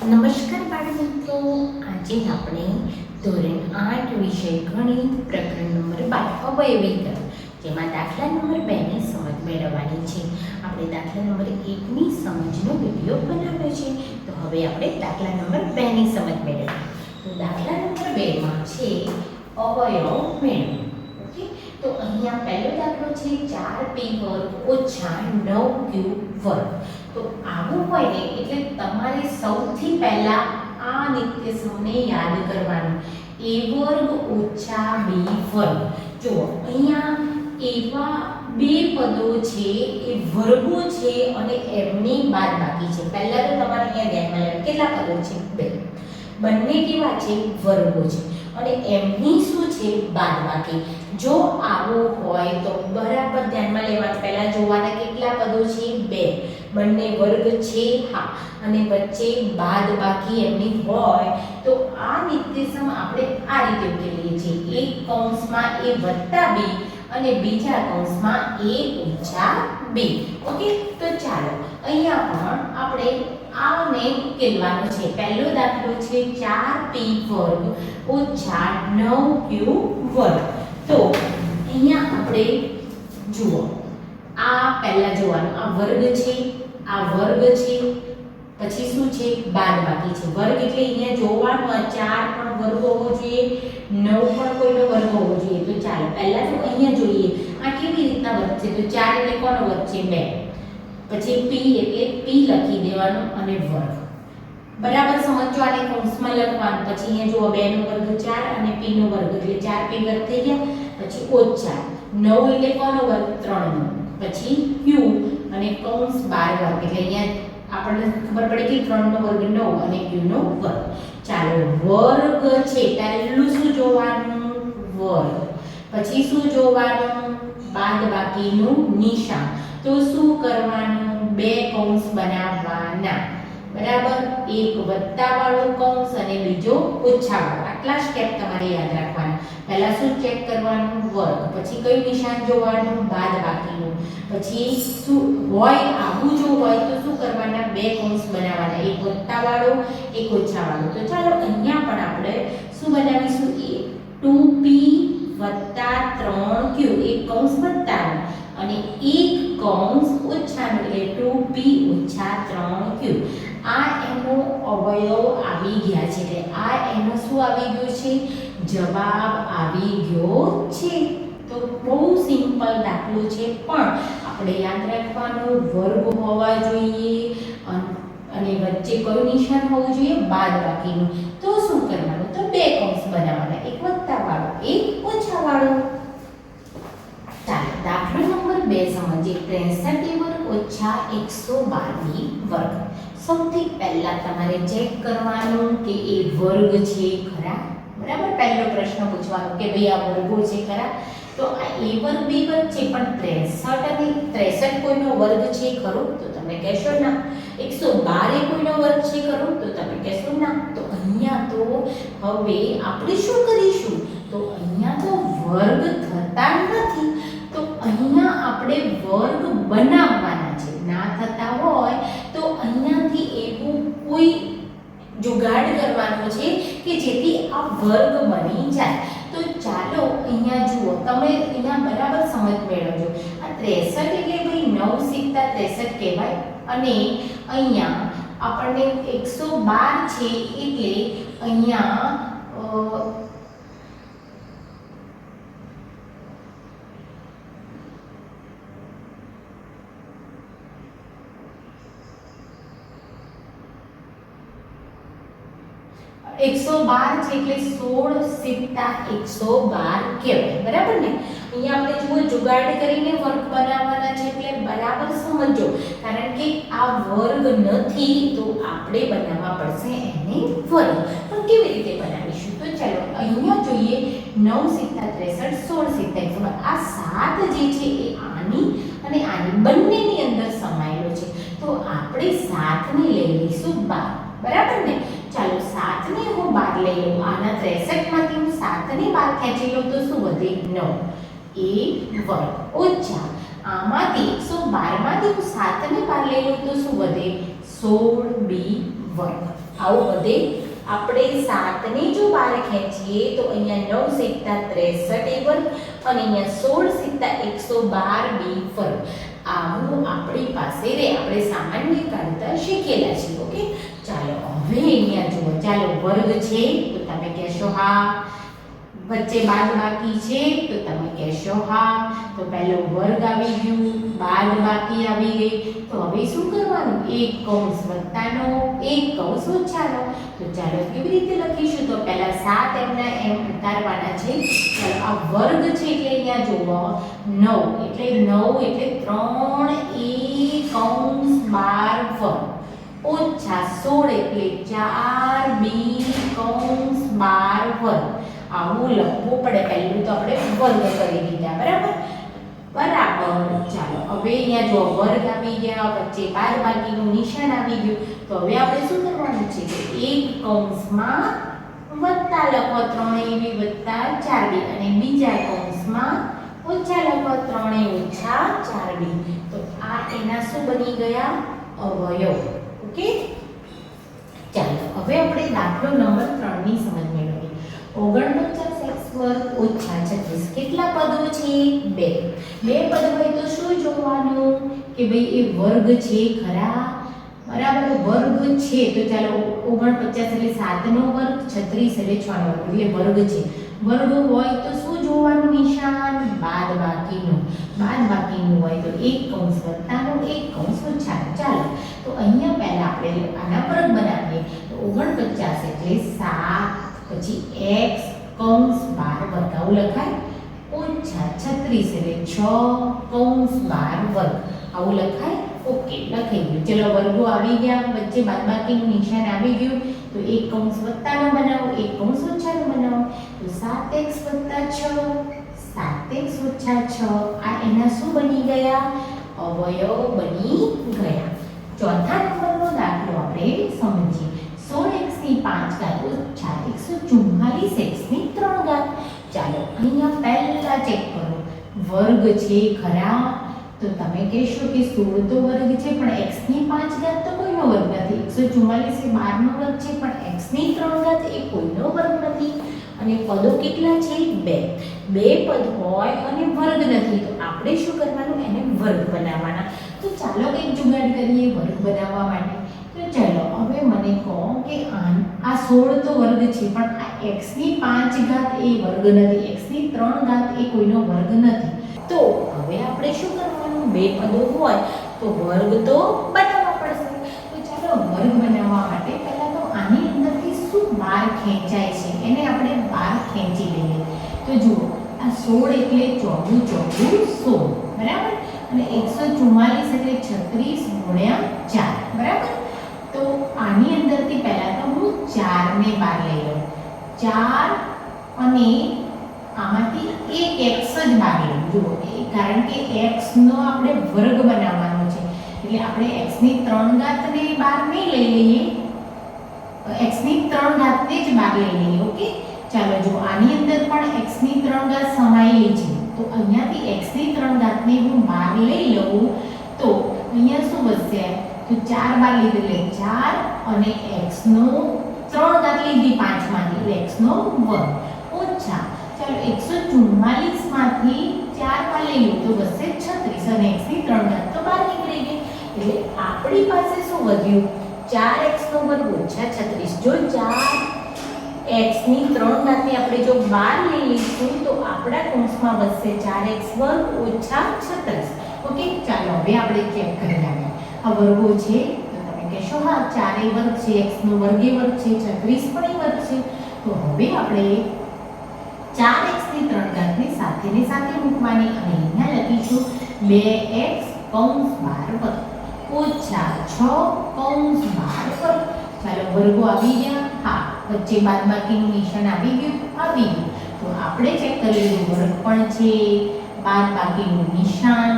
નમસ્કાર બાળમિત્રો, આજે આપણે ધોરણ 8 વિષય ગણિત પ્રકરણ નંબર 12 અવયવીકરણ જેમાં દાખલા નંબર 2 ની સમજ મેળવવાની છે. આપણે દાખલા નંબર 1 ની સમજનો વિડિયો બનાવ્યો છે, તો હવે આપણે દાખલા નંબર 2 ની સમજ મેળવીએ. તો દાખલા નંબર 2 માં છે અવયવ મેળવો. ઓકે, તો અહીંયા પહેલો દાખલો છે 4p વર્ગ ઓછા 9q વર્ગ. તો આવું હોય ને એટલે તમારે સૌથી પહેલા આ નિત્યસમને યાદ કરવાનું, a વર્ગ ઓછા b વર્ગ. જો અહીંયા એવા બે પદો છે, એ વર્ગો છે અને એમની બાદબાકી છે. પહેલા તો તમારે અહીંયા ધ્યાનમાં લેવાનું કેટલા પદો છે? બે. બંને કેવા છે? વર્ગો છે અને એમની શું છે? બાદબાકી. જો આવું હોય તો બરાબર ધ્યાનમાં લેવાનું, પહેલા જોવાના કેટલા પદો છે? બે. બંને વર્ગ છે, હા, અને વચ્ચે બાદબાકી એમની હોય તો આ નિત્યસમ આપણે આ રીતે ઉકેલીએ છીએ. એક કૌંસમાં a વત્તા b અને બીજા કૌંસમાં a ઓછા b. ઓકે, તો ચાલો અહીંયા પણ આપણે આને ઉકેલવાનો છે. પહેલો દાખલો છે 4p વર્ગ ઓછા 9q વર્ગ. તો અહીંયા આપણે જુઓ, આ પહેલા જોવાનું, આ વર્ગ છે, આ વર્ગ છે, પછી શું છે? બાદબાકી છે. વર્ગ એટલે અહીંયા જોવાનું આ 4 પણ વર્ગ હોવો જોઈએ, 9 પણ કોઈનો વર્ગ હોવો જોઈએ. તો ચાલો પહેલા તો અહીંયા જોઈએ આ કેવી રીતના વર્ગ છે. તો 4 એટલે કોનો વર્ગ છે? 2. પછી p એટલે p લખી દેવાનું અને વર્ગ. બરાબર સમજો, આને કૌંસમાં લખવાનું. પછી અહીંયા જુઓ 2 નો વર્ગ 4 અને p નો વર્ગ એટલે 4p વર્ગ થઈ ગયા. પછી ઓછા 9 એટલે કોનો વર્ગ? 3 નો. પછી q અને કૌંસ 12 વર્ગ એટલે અહીંયા આપણને ખબર પડી કે 3 નો વર્ગ 9 અને q નો વર્ગ. ચાલો વર્ગ છે, પહેલું શું જોવાનું? વર્ગ. પછી શું જોવાનું? બાદબાકીનું નિશાન. તો શું કરવાનું? બે કૌંસ બનાવવાના. બરાબર, એક વત્તા વાળો કૌંસ અને બીજો ઓછા વાળો. આટલા સ્ટેપ તમારે યાદ રાખવાના. પહેલા શું ચેક કરવાનું? વર્ગ. પછી કયું નિશાન જોવાનું? બાદબાકીનું. પછી શું હોય આવું જો હોય તો શું કરવાના? બે કૌંસ બનાવવાના, એક વત્તા વાળો એક ઓછા વાળો. તો ચાલો અહીંયા પણ આપણે શું બનાવીશું? 2p વત્તા 3q, એક કૌંસ વત્તાનો અને એક કૌંસ ઓછાનો એટલે 2p ઓછા 3q. આ એનો અવયવ આવી ગયા છે, એટલે આ એનો શું આવી ગયો છે? જવાબ આવી ગયો છે. તો બહુ સિમ્પલ દાખલો છે, પણ આપણે યાદ રાખવાનું વર્ગ હોવા જોઈએ અને વચ્ચે કયું નિશાન હોવું જોઈએ? બાદબાકીનું. તો શું કરવાનું? તો બે કૌંસ બનાવવાના, એક વત્તા વાળો એક ઓછા વાળો. ચાલો દાખલો નંબર 2 સમજીએ. 63 વર્ગ ઓછા 112 વર્ગ. સૌથી પહેલા તમારે ચેક કરવાનું કે એ વર્ગ છે ખરા? બરાબર, પહેલો પ્રશ્ન પૂછવાનો કે ભાઈ આ વર્ગો છે ખરા? તો આ a વર્ગ b વર્ગ છે, પણ 63 અને 63 કોઈનો વર્ગ છે ખરો? તો તમે કહેશો ના. 112 એ કોઈનો વર્ગ છે ખરો? તો તમે કહેશો ના. તો અહીંયા તો હવે આપણે શું કરીશું? તો અહીંયા તો વર્ગ થતા નથી, તો અહીંયા આપણે વર્ગ બનાવવાના છે. ના થતા હોય તો અહીંયાથી એવું કોઈ જુગાડ કરવાનો છે કે જેથી આ વર્ગ બની જાય. તો ચાલો અહીંયા જુઓ, તમે અહીંયા બરાબર સમજ મેળવજો. આ 63 એટલે ભાઈ 9 સિક્કા 63 કહેવાય અને અહીંયા આપણને 112 છે એટલે અહીંયા 112 છે એટલે 16 સિત્તા 112 કહેવાય. બરાબર ને? અહીંયા આપણે જુઓ જુગાડ કરીને વર્ગ બનાવવાના છે એટલે બરાબર સમજો, કારણ કે આ વર્ગ નથી તો આપણે બનાવવા પડશે એને વર્ગ. તો કેવી રીતે બનાવીશું? તો ચાલો અહીંયા જોઈએ 9 સિત્તા 63, 16 સિત્તા 112. આ 7 જે છે એ આની અને આની બંનેની અંદર સમાયેલો છે, તો આપણે 7 ને લઈ લઈશું બહાર. બરાબર ને? ચાલો 7 ને હું બહાર લઈ લઉં. આના 63 માંથી હું 7 ને બહાર ખેંચી લઉં તો શું વધે? 9 a વર્ગ ઓછા આમાંથી 112 માંથી હું 7 ને બહાર લઈ લઉં તો શું વધે? 16b વર્ગ. આવું બધે આપણે 7 ને જો બહાર ખેંચીએ તો અહીંયા 9 સિત્તા 63 વર્ગ અને અહીંયા 16 સિત્તા 112 બી વર્ગ. આવું આપણી પાસે રે આપણે સામાન્ય ગણતર શીખેલા છીએ. ઓકે, ચાલો હવે અહીંયા જુઓ. ચાલો વર્ગ છે તો તમે કહેશો હા, વચ્ચે બાદબાકી છે તો તમે કહેશો હા. તો પહેલો વર્ગ આવી ગયું, બાદબાકી આવી ગઈ. તો હવે શું કરવાનું? એક કૌંસ વત્તાનો, એક કૌંસ ઓછાનો. તો ચાલો કેવી રીતે લખીશું? તો પહેલા 7 એમના એમ ઉતારવાના છે. ચાલો આ વર્ગ છે એટલે અહીંયા જુઓ 9 એટલે 9 એટલે 3 a કૌંસ 12 વર્ગ ઓછા 16 એટલે 4 b કૌંસ 12 વર્ગ. આવું લખવું પડે. પહેલું તો આપણે વર્ગ કરી દીધા, બરાબર બરાબર. ચાલો હવે અહીંયા જો વર્ગ આવી ગયા, વચ્ચે બાદબાકીનું નિશાન આવી ગયું. તો હવે આપણે શું કરવાનું છે કે એક કૌંસમાં વત્તા લખો 3ab વત્તા 4b અને બીજા કૌંસમાં ઓછા લખો 3a ઓછા 4b. તો આ એના શું બની ગયા? અવયવ. ઓકે, ચાલો હવે આપણે દાખલો નંબર 3 ની સમજ મેળવીએ. 49x વર્ગ ઓછા 36 કેટલા પદો છે? 2 પદ હોય તો શું જોવાનું કે ભાઈ એ વર્ગ છે ખરા? બરાબર, વર્ગ છે. તો ચાલો 49 એટલે 7 નો વર્ગ, 36 એટલે 6 નો વર્ગ એટલે વર્ગ છે. વર્ગ હોય તો શું જોવાનું નિશાન? બાદબાકીનું. બાદબાકીનું હોય તો એક કૌંસ વત્તાનો, એક કૌંસ ઓછાનો. ચાલો તો અહીંયા પહેલા આપણે આના વર્ગ બનાવીએ. તો 49 એટલે 7 પછી x કૌંસ 12 વર્ગ આવું લખાય, ઓછા 36 એટલે 6 કૌંસ 12 વર્ગ આવું લખાય. ઓકે, લખાઈ ગયું. ચલો વર્ગો આવી ગયા, વચ્ચે બાદબાકીનું નિશાન આવી ગયું. તો એક કૌંસ વત્તાનો બનાવો, એક કૌંસ ઓછાનો બનાવો. તો 7x + 6 7x - 6 આ એના શું બની ગયા? અવયવ બની ગયા. ચોથા નંબરનો દાખલો આપણે સમજીએ. 16x ની 5 ઘાત ઓછા 144x ની 3 ઘાત. ચાલો અહીંયા પહેલા ચેક કરો. વર્ગ છે ખરા? તો તમે કહેશો કે 16 તો વર્ગ છે પણ x ની 5 ઘાત તો કોઈનો વર્ગ નથી. 144 એ 12 નો વર્ગ છે પણ x ની 3 ઘાત એ કોઈનો વર્ગ નથી. અને પદો કેટલા છે? 2 પદ હોય અને વર્ગ નથી તો આપણે શું કરવાનું? એને વર્ગ બનાવવાના. તો ચાલો કંઈક જુગાડ કરીએ વર્ગ બનાવવા માટે. તો ચાલો હવે મને કહો કે આ 16 તો વર્ગ છે પણ આ x ની 5 ઘાત એ વર્ગ નથી, x ની 3 ઘાત એ કોઈનો વર્ગ નથી. તો હવે આપણે શું કરવાનું? 2 પદો હોય તો વર્ગ તો બનાવવા પડશે. તો ચાલો વર્ગ બનાવવા માટે પહેલા તો આની અંદરથી શું બહાર ખેંચાય છે એને આપણે બહાર ખેંચી લઈએ. તો જુઓ આ 16 એટલે 14 16 બરાબર અને 144 એટલે 36 × 4 બરાબર. તો આની અંદરથી પહેલા તો હું 4 ને બહાર લઈ લઉં. 4 અને આમાંથી એક x જ બહાર લઉં. જુઓ કારણ કે x નો આપણે વર્ગ બનાવવાનો છે એટલે આપણે x ની 3 ઘાતને બહાર નહીં લઈ લઈએ, x ની 3 ઘાતને જ બહાર લઈ લઈએ. ઓકે, ચાલો જો આની અંદર પણ x ની 3 ઘાત સમાયેલી છે તો અહીંયાથી x ની 3 ઘાતને હું બહાર લઈ લઉં તો અહીંયા શું બચશે? તો 4 બહાર લીધું એટલે 4 અને x નો 3 ઘાત લીધી 5 માંથી એટલે x નો વર્ગ ઓછા ચાલો 144 માંથી 4 બહાર લઈ લો તો બચશે 36 અને x ની 3 ઘાત તો બહાર નીકળી ગઈ. એટલે આપણી પાસે શું વધ્યું? 4x નો વર્ગ ઓછા 36. જો 4x ની 3 ઘાતને આપણે જો બહાર લઈ લઈશું તો આપણા કૌંસમાં બચશે 4x વર્ગ ઓછા 36. ઓકે, ચાલો હવે આપણે ચેક કરી લઈએ. આ વર્ગો છે તો તમે કહેશો હા 4 એ વર્ગ છે, x નો વર્ગ એ વર્ગ છે, 36 પણ એ વર્ગ છે. તો હવે આપણે 4x ની 3 ઘાતને સાથે ને સાથે મૂકવાની અને અહીંયા લખીશું 2x કૌંસ 12 વર્ગ ઓછા 6 કૌંસ 12 વર્ગ. ચાલો વર્ગો આવી ગયા. હા, વચ્ચે બાદબાકીનું નિશાન આવી ગયું. તો આપણે ચેક કરી લીધું વર્ગ પણ છે, બાદબાકીનું નિશાન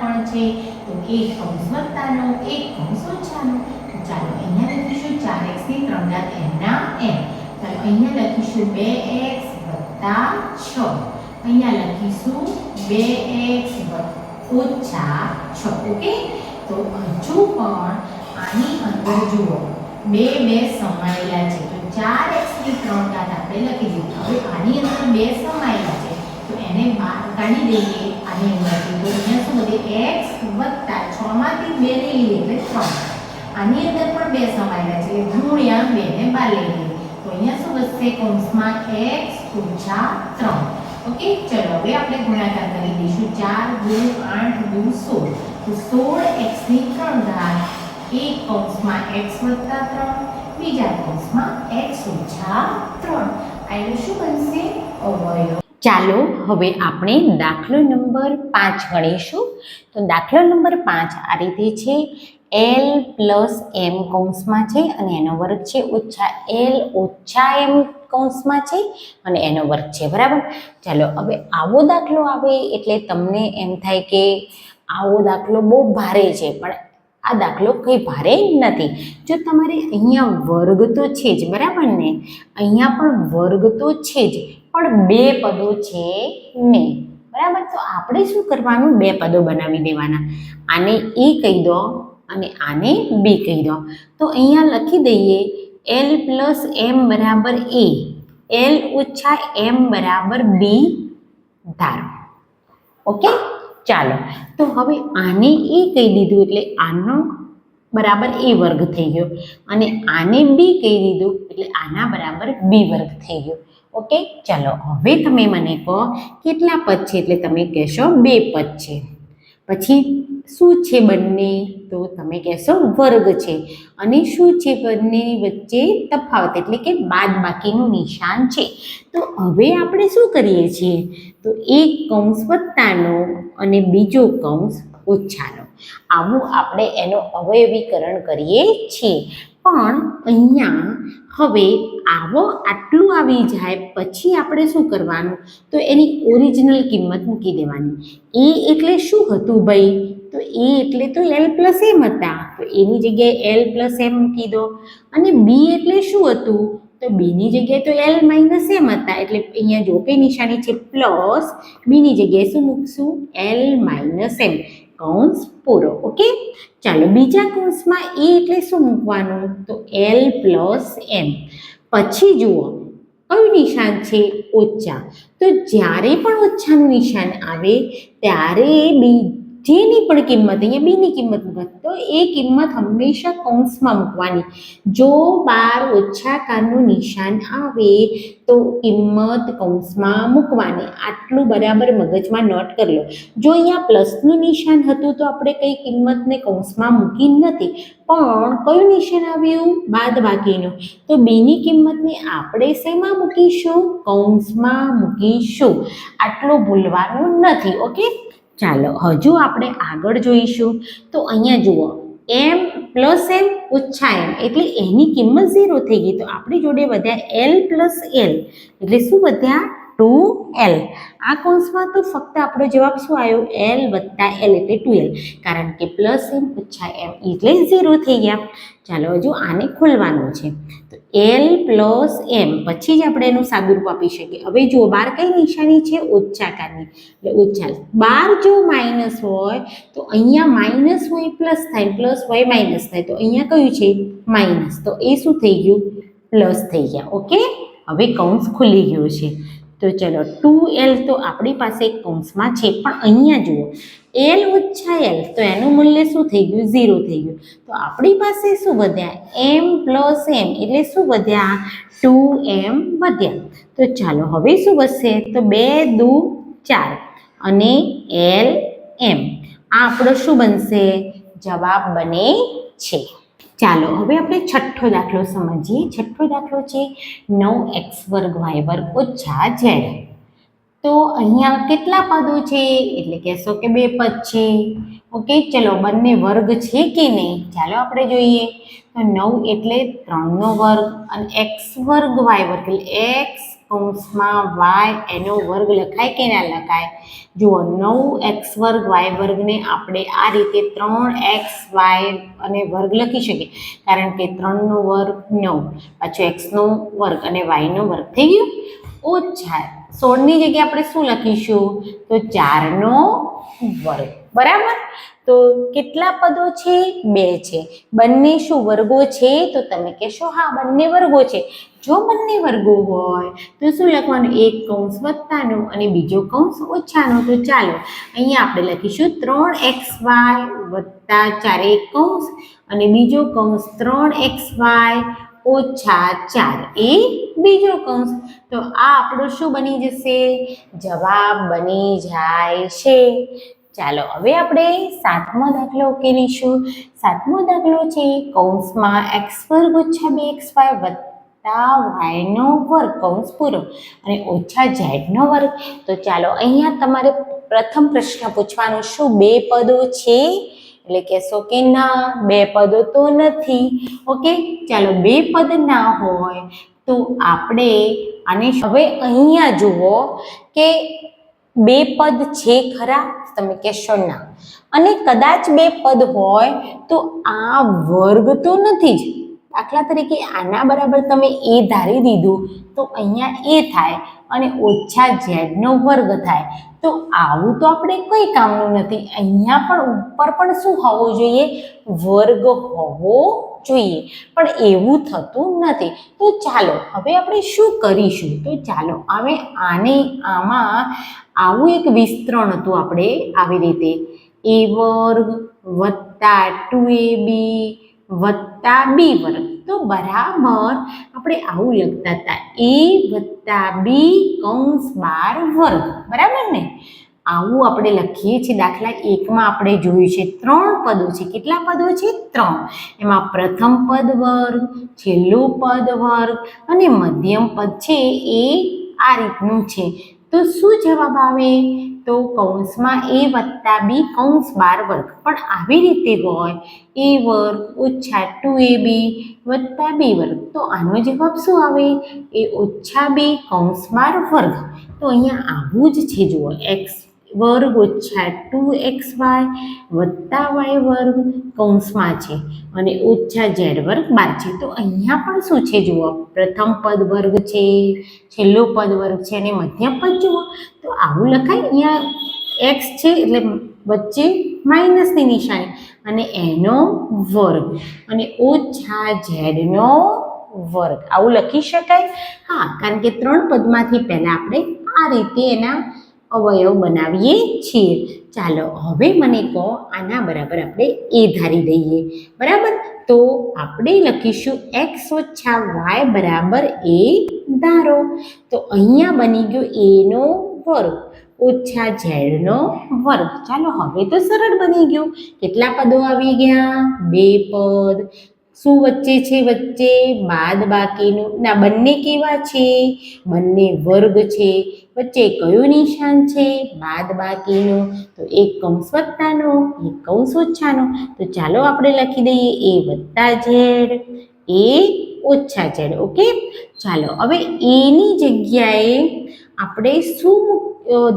પણ છે. તો એક કૌંસ વત્તાનો, એક કૌંસ ઓછાનો. તો ચાલો અહીંયા લખીશું 4x ની 3 ઘાત એમના એમ. ચાલો અહીંયા લખીશું 2x + 6. અહીંયા લખીશું 2x ઓછા 6. ઓકે, તો હજુ પણ આની અંદર જુઓ બે સમાયેલા છે, તો 4x ની 3 ઘાત આપણે લખી દીધું. હવે આની અંદર બે સમાયેલા છે તો એને બહાર કાઢી દઈએ આની અંદરથી. તો અહીંયા શું વધે x વત્તા 6 માંથી 2 ને લઈએ એટલે 3. આની અંદર પણ બે સમાયેલા છે એટલે ગુણ્યા 2 ને બહાર લઈ લઈએ. તો અહીંયા શું વધશે કૌંસમાં x ઓછા 3. ઓકે, ચલો હવે આપણે ગુણાકાર કરી દઈશું. 4 × 8 × 16. તો 16x ની 3 ઘાત એક કૌંસમાં x વત્તા 3 બીજા કૌંસમાં x ઓછા 3. આનો શું બનશે અવયવ. ચાલો હવે આપણે દાખલો નંબર 5 ગણીશું. તો દાખલો નંબર 5 આ રીતે છે. l + m કૌંસમાં છે અને એનો વર્ગ છે ઓછા l ઓછા m કૌંસમાં છે અને એનો વર્ગ છે. બરાબર. ચાલો હવે આવો દાખલો આવે એટલે તમને એમ થાય કે આવો દાખલો બહુ ભારે છે, પણ આ દાખલો કંઈ ભારે નથી. જો તમારે અહીંયા વર્ગ તો છે જ, બરાબર ને, અહીંયા પણ વર્ગ તો છે જ, પણ બે પદો છે નહીં. બરાબર. તો આપણે શું કરવાનું, બે પદો બનાવી દેવાના. આને a કહી દો અને આને b કહી દો. તો અહીંયા લખી દઈએ l + m બરાબર a, l ઓછા m બરાબર b ધારો. ઓકે, ચાલો તો હવે આને a કહી દીધું એટલે આનો બરાબર a વર્ગ થઈ ગયો અને આને b કહી દીધું એટલે આના બરાબર b વર્ગ થઈ ગયો. ઓકે, ચાલો હવે તમે મને કહો કેટલા પદ છે, એટલે તમે કહેશો બે પદ છે. પછી શું છે બંને, તો તમે કહેશો વર્ગ છે. અને શું છે બંનેની વચ્ચે તફાવત, એટલે કે બાદબાકીનું નિશાન છે. તો હવે આપણે શું કરીએ છીએ, તો એક કૌંસ વત્તાનો અને બીજો કૌંસ ઓછાનો, આવું આપણે એનો અવયવીકરણ કરીએ છીએ. પણ અહીંયા હવે આટલું આવી જાય પછી આપણે શું કરવાનું, તો એની ઓરિજિનલ કિંમત મૂકી દેવાની. એ એટલે શું હતું ભાઈ, તો એ એટલે તો l + m હતા, તો એની જગ્યાએ l + m મૂકી દો. અને b એટલે શું હતું, તો બીની જગ્યાએ તો l - m હતા, એટલે અહીંયા જો કઈ નિશાની છે પ્લસ, બીની જગ્યાએ શું મૂકશું, l - m. કૌંસ પૂરો. ઓકે, ચાલો બીજા કૌંસમાં a એટલે શું મૂકવાનું, તો l + m. પછી જુઓ કયું નિશાન છે, ઓછા. તો જ્યારે પણ ઓછાનું નિશાન આવે ત્યારે જેની પણ કિંમત, અહીંયા બીની કિંમત મૂકવાની, તો એ કિંમત હંમેશા કૌંસમાં મૂકવાની. જો બાર ઓછાકારનું નિશાન આવે તો કિંમત કૌંસમાં મૂકવાની. આટલું બરાબર મગજમાં નોટ કરી લો. જો અહીંયા પ્લસનું નિશાન હતું તો આપણે કઈ કિંમતને કૌંસમાં મૂકી નથી, પણ કયું નિશાન આવ્યું, બાદબાકીનું, તો બીની કિંમતને આપણે શેમાં મૂકીશું, કૌંસમાં મૂકીશું. આટલું ભૂલવાનું નથી. ઓકે, ચાલો હજુ આપણે આગળ જોઈશું. તો અહીંયા જુઓ m + m ઓછા m એટલે એની કિંમત 0 થઈ ગઈ. તો આપણી જોડે વધ્યા l + l એટલે શું વધ્યા 2l. આ કૌંસમાં તો ફક્ત આપણો જવાબ શું આવ્યો, l + l એટલે 2l, કારણ કે +m ઓછા m એટલે 0 થઈ ગયા. ચાલો હજુ આને ખોલવાનું છે. તો l + m પછી જ આપણે એનું સાદુરૂપ આપી શકીએ. હવે જુઓ બાર કઈ નિશાની છે, ઓછાકારની, એટલે ઓછા. બાર જો માઇનસ હોય તો અહીંયા માઇનસ હોય પ્લસ થાય, પ્લસ હોય માઇનસ થાય, તો અહીંયા કયું છે માઇનસ, તો એ શું થઈ ગયું, પ્લસ થઈ ગયા. ઓકે, હવે કૌંસ ખુલી ગયો છે. તો ચલો 2l તો આપણી પાસે કૌંસમાં છે, પણ અહીંયા જુઓ l ઓછા l, તો એનું મૂલ્ય શું થઈ ગયું, 0 થઈ ગયું. તો આપણી પાસે શું વધ્યા, m + m એટલે શું વધ્યા, 2m વધ્યા. તો ચાલો હવે શું વધશે, તો 2 × 2 = 4 અને l m. આ આપણો શું બનશે, જવાબ બને છે. ચાલો હવે આપણે છઠ્ઠો દાખલો સમજીએ. છઠ્ઠો દાખલો છે 9x2y² - z. તો અહીંયા કેટલા પદો છે, એટલે કહેશો કે બે પદ છે. ઓકે, ચલો બંને વર્ગ છે કે નહીં, ચાલો આપણે જોઈએ. તો 9 એટલે 3નો વર્ગ અને x2 y² એટલે x કૌંસમાં y એનો વર્ગ લખાય કે ના લખાય, જુઓ 9x2 y² ને આપણે આ રીતે 3xy અને વર્ગ લખી શકીએ, કારણ કે 3નો વર્ગ 9, પાછો xનો વર્ગ અને yનો વર્ગ થઈ ગયું. ઓછા 16ની જગ્યાએ આપણે શું લખીશું, તો 4નો વર્ગ. બરાબર. તો તો કેટલા પદો છે? 2 છે. બંને શું વર્ગો છે? તો તમે કહેશો હા બંને વર્ગો છે. જો બંને વર્ગો હોય તો શું લખવાનું? એક કૌંસ વત્તાનો અને બીજો કૌંસ ઓછાનો. તો ચાલો અહીંયા આપણે લખીશું 3xy વત્તા 4 એક કૌંસ અને બીજો કૌંસ 3xy ઓછા 4 એ બીજો કૌંસ. તો આ આપણો શું બની જશે? જવાબ બની જાય છે. ચાલો હવે આપણે 7મો દાખલો ઉકેલીશું. 7મો દાખલો છે કૌંસમાં x² ઓછા 2xy વત્તા y નો વર્ગ કૌંસ પૂરો અને ઓછા z નો વર્ગ. તો ચાલો અહીંયા તમારે પ્રથમ પ્રશ્ન પૂછવાનું, શું 2 પદો છે? એટલે કહેશો કે ના 2 પદો તો નથી. ઓકે, ચાલો 2 પદ ના હોય તો આપણે આને હવે અહીંયા જુઓ કે 2 પદ છે ખરા? તમે કહેશો ના. અને કદાચ 2 પદ હોય તો આ વર્ગ તો નથી જ. દાખલા તરીકે આના બરાબર તમે a ધારી દીધું તો અહીંયા a થાય અને ઓછા z નો વર્ગ થાય. તો આવું તો આપણે કોઈ કામનું નથી. અહીંયા પણ ઉપર પણ શું હોવો જોઈએ? વર્ગ હોવો જોઈએ. પણ એવું થતું નથી. તો ચાલો હવે આપણે શું કરીશું? તો ચાલો હવે આમાં આવું એક વિસ્તરણ હતું આપણે આવી રીતે a વર્ગ વત્તા 2ab વત્તા b વર્ગ. તો બરાબર આપણે આવું લખતા હતા a વત્તા b કૌંસ 12 વર્ગ. બરાબર ને? આવું આપણે લખીએ છીએ. દાખલા 1માં આપણે જોયું છે 3 પદો છે. કેટલા પદો છે? 3. એમાં પ્રથમ પદ વર્ગ, છેલ્લું પદ વર્ગ અને મધ્યમ પદ છે એ આ રીતનું છે. તો શું જવાબ આવે? તો કૌંસમાં a વત્તા b કૌંસ 12 વર્ગ. પણ આવી રીતે હોય a વર્ગ ઓછા 2ab વત્તા b વર્ગ. તો આનો જવાબ શું આવે? a ઓછા b કૌંસ 12 વર્ગ. તો અહીંયા આવું જ છે. જુઓ x વર્ગ ઓછા 2xy વત્તા y વર્ગ કૌંસમાં છે અને ઓછા z વર્ગ 12 છે. તો અહીંયા પણ શું છે? જુઓ પ્રથમ પદ વર્ગ છે, છેલ્લું પદ વર્ગ છે અને મધ્યમ પદ જુઓ. તો આવું લખાય. અહીંયા x છે એટલે વચ્ચે માઇનસની નિશાની અને એનો વર્ગ અને ઓછા ઝેડનો વર્ગ. આવું લખી શકાય. હા, કારણ કે 3 પદમાંથી પહેલાં આપણે આ રીતે એના અવયવ બનાવીએ છીએ. ચાલો હવે મને કહો આના બરાબર આપણે a ધારી દઈએ. બરાબર? તો આપણે લખીશું x ઓછા y બરાબર a ધારો. તો અહીંયા બની ગયો a નો વર્ગ ઓછા z નો વર્ગ. ચાલો હવે તો સરળ બની ગયું. કેટલા પદો આવી ગયા? 2 પદ. શું વચ્ચે છે? વચ્ચે બાદબાકીનું. ના, બંને કેવા છે? બંને વર્ગ છે. વચ્ચે કયું નિશાન છે? બાદબાકીનું. તો એક કૌંસ વત્તાનો, એક કૌંસ ઓછાનો. તો ચાલો આપણે લખી દઈએ a વત્તા z, a ઓછા z. ઓકે, ચાલો હવે a ની જગ્યાએ આપણે શું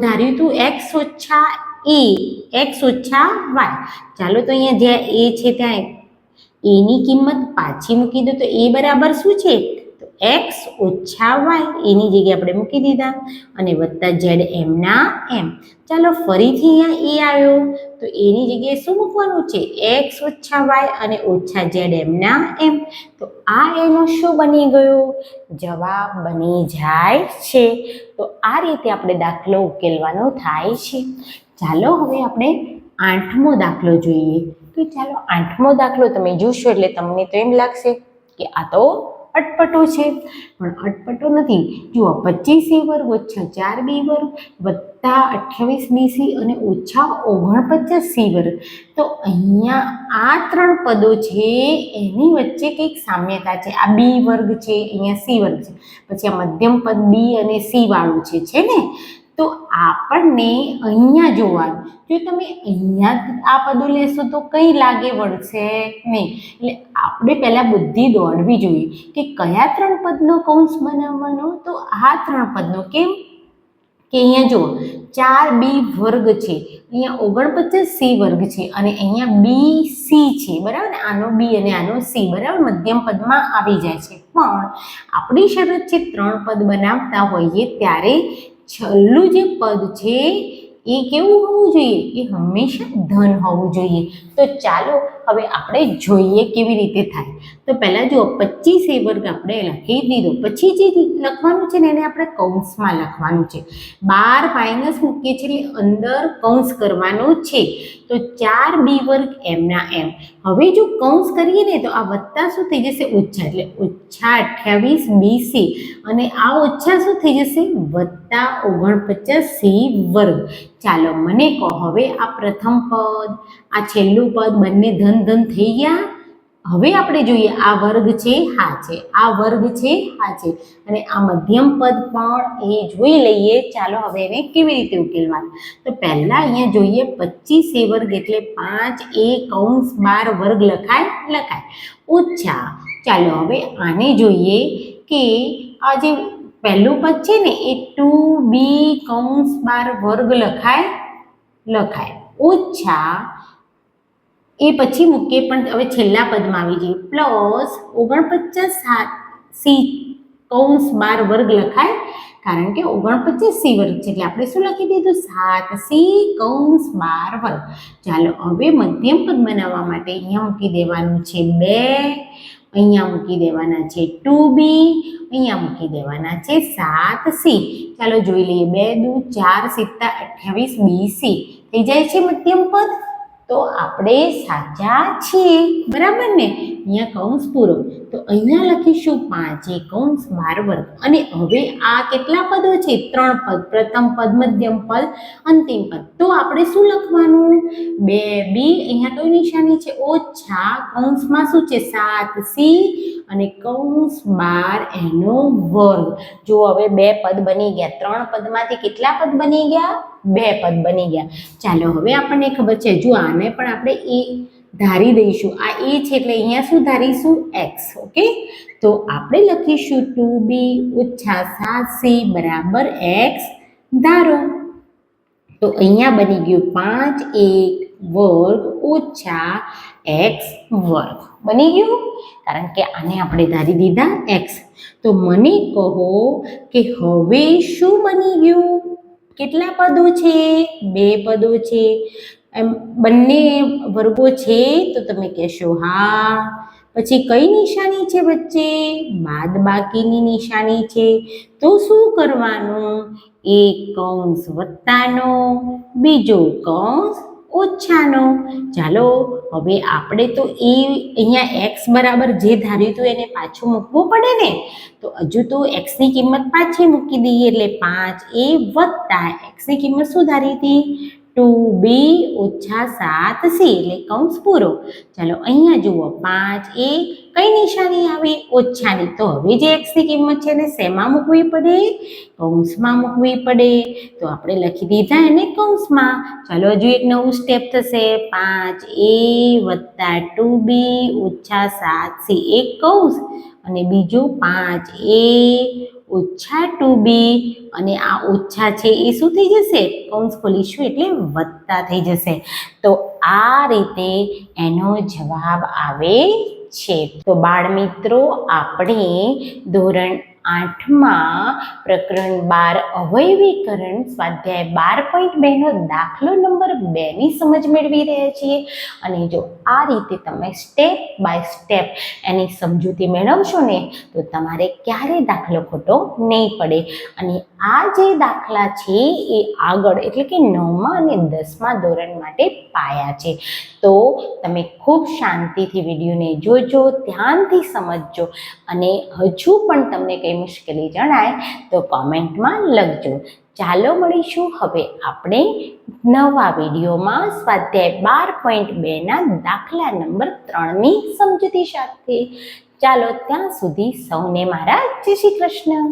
ધાર્યું હતું? x ઓછા a, x ઓછા y. ચાલો તો અહીંયા જ્યાં a છે ત્યાં a ની કિંમત પાછી મૂકી દો. તો a બરાબર શું છે? તો x ઓછા y. એની જગ્યાએ આપણે મૂકી દીધા અને વત્તા z એમના એમ. ચાલો ફરીથી અહીંયા a આવ્યો તો એની જગ્યાએ શું મૂકવાનું છે? x ઓછા y અને ઓછા z એમના એમ. તો આ એનો શું બની ગયો? જવાબ બની જાય છે. તો આ રીતે આપણે દાખલો ઉકેલવાનો થાય છે. ચાલો હવે આપણે 8મો દાખલો જોઈએ. તો ચાલો 8મો દાખલો તમે જોશો એટલે તમને તો એમ લાગશે કે આ તો અટપટો છે. પણ અટપટો નથી. જુઓ 25a વર્ગ ઓછા 4b વર્ગ વત્તા 28bc અને ઓછા 49c વર્ગ. તો અહીંયા આ 3 પદો છે એની વચ્ચે કંઈક સામ્યતા છે. આ b વર્ગ છે, અહીંયા c વર્ગ છે. પછી આ મધ્યમ પદ b અને c વાળું છે ને? તો આપણને અહીંયા જોવાનું. જો તમે અહીંયા આ પદો લેશો તો કંઈ લાગે વળશે નહીં. એટલે આપણે પહેલાં બુદ્ધિ દોડવી જોઈએ કે કયા 3 પદનો કૌંસ બનાવવાનો? તો આ 3 પદનો. કેમ કે અહીંયા જુઓ 4b વર્ગ છે, અહીંયા 49c વર્ગ છે અને અહીંયા bc છે. બરાબર ને? આનો b અને આનો c બરાબર મધ્યમ પદમાં આવી જાય છે. પણ આપણી શરત છે 3 પદ બનાવતા હોઈએ ત્યારે છેલ્લું જે પદ છે એ કેવું હોવું જોઈએ? એ હંમેશા ધન હોવું જોઈએ. તો ચાલો હવે આપણે જોઈએ કેવી રીતે થાય. તો પહેલાં જુઓ 25 એ વર્ગ આપણે લખી દીધો. પછી જે લખવાનું છે ને એને આપણે કૌંસમાં લખવાનું છે. 12 માઇનસ મૂકીએ છીએ એટલે અંદર કૌંસ કરવાનો છે. તો 4b વર્ગ એમના એમ. હવે જો કૌંસ કરીએ ને તો આ વત્તા શું થઈ જશે? ઓછા. એટલે ઓછા 28bc અને આ ઓછા શું થઈ જશે? વત્તા 49c વર્ગ. ચાલો મને કહો હવે આ પ્રથમ પદ, આ છેલ્લું પદ બંને ધન ધન થઈ ગયા. હવે આપણે જોઈએ આ વર્ગ છે, હા છે, આ વર્ગ છે, હા છે, અને આ મધ્યમ પદ પણ એ જોઈ લઈએ. ચાલો હવે એને કેવી રીતે ઉકેલવાનું. તો પહેલા અહીંયા જોઈએ 25a વર્ગ એટલે 5a કૌંસ 12 વર્ગ લખાય ઓછા. ચાલો હવે આને જોઈએ કે આ જે પહેલું પદ છે ને એ 2b કૌંસ 12 વર્ગ લખાય ઓછા એ પછી મૂકીએ પણ હવે છેલ્લા પદમાં આવી જઈએ પ્લસ 49c કૌંસ 12 વર્ગ લખાય, કારણ કે 49c વર્ગ છે એટલે આપણે શું લખી દીધું? 7c કૌંસ 12 વર્ગ. ચાલો હવે મધ્યમ પદ બનાવવા માટે અહીંયા મૂકી દેવાનું છે 2, અહીંયા મૂકી દેવાના છે 2b, અહીંયા મૂકી દેવાના છે 7c. ચાલો જોઈ લઈએ 2 દુ 4 7 28bc થઈ જાય છે મધ્યમ પદ. તો આપણે સાચા છીએ, બરાબર ને? અહીંયા કૌંસ પૂરો. તો અહીંયા લખીશું 5a કૌંસ 12 વર્ગ. અને હવે આ કેટલા પદો છે? 3 પદ. પ્રથમ પદ, મધ્યમ પદ, અંતિમ પદ. તો આપણે શું લખવાનું? 2b, અહીંયા કઈ નિશાની છે? ઓછા, કૌંસમાં શું છે? 7c અને કૌંસ 12 એનો વર્ગ. જો હવે 2 પદ બની ગયા. 3 પદમાંથી કેટલા પદ બની ગયા? 2 પદ બની ગયા. ચાલો હવે આપણને ખબર છે, જો આને પણ આપણે એ ધારી દઈશું. આ એ છે એટલે અહીંયા શું ધારીશું? x. ઓકે, તો આપણે લખીશું 2b ઓછા 7c બરાબર x ધારો. તો અહીંયા બની ગયું 5a વર્ગ ઓછા x વર્ગ બની ગયું, કારણ કે આને આપણે ધારી દીધા x. તો મને કહો કે હવે શું બની ગયું? કેટલા પદો છે? 2 પદો છે. એમ બંને વર્ગો છે તો તમે કહેશો હા. પછી કઈ નિશાની છે વચ્ચે? બાદબાકીની નિશાની છે. તો શું કરવાનું? એક કૌંસ વત્તાનો, બીજો કૌંસ ઓછાનો. ચાલો હવે આપણે તો એ અહીંયા x બરાબર જે ધાર્યું હતું એને પાછું મૂકવું પડે ને. તો હજુ તો x ની કિંમત પાછી મૂકી દઈએ એટલે 5a વત્તા x ની કિંમત શું ધારી હતી? 2b ઓછા 7c એટલે કૌંસ પૂરો. ચાલો અહીંયા જુઓ 5a કઈ નિશાની આવી? ઓછાની. તો હવે જે x ની કિંમત છે એને શેમાં મૂકવી પડે? કૌંસમાં મૂકવી પડે. તો આપણે લખી દીધા એને કૌંસમાં. ચાલો હજુ એક નવું સ્ટેપ થશે. 5a વત્તા 2b ઓછા 7c એક કૌંસ અને બીજું 5a ઓછા 2b અને આ ઓછા છે એ શું થઈ જશે? કૌંસ ખોલીશું એટલે વત્તા થઈ જશે. તો આ રીતે એનો જવાબ આવે છે. તો બાળ મિત્રો, આપણે ધોરણ 8માં પ્રકરણ 12 અવયવીકરણ સ્વાધ્યાય 12.2 નો દાખલો નંબર 2 ની સમજ મેળવી રહ્યા છીએ. અને જો આ રીતે તમે સ્ટેપ બાય સ્ટેપ એની સમજૂતી મેળવશો ને તો તમારે ક્યારેય દાખલો ખોટો નહીં પડે. અને આ જે દાખલા છે એ આગળ એટલે કે 9મા અને 10મા ધોરણ માટે પાયા છે. તો તમે ખૂબ શાંતિથી વિડીયોને જોજો, ધ્યાનથી સમજજો અને હજુ પણ તમને કંઈ મુશ્કેલી જણાય તો કોમેન્ટમાં લખજો. ચાલો મળીશું હવે આપણે નવા વિડીયોમાં સ્વાધ્યાય 12.2 ના દાખલા નંબર 3ની સમજૂતી સાથે. ચાલો ત્યાં સુધી સૌને મારા જય શ્રી કૃષ્ણ.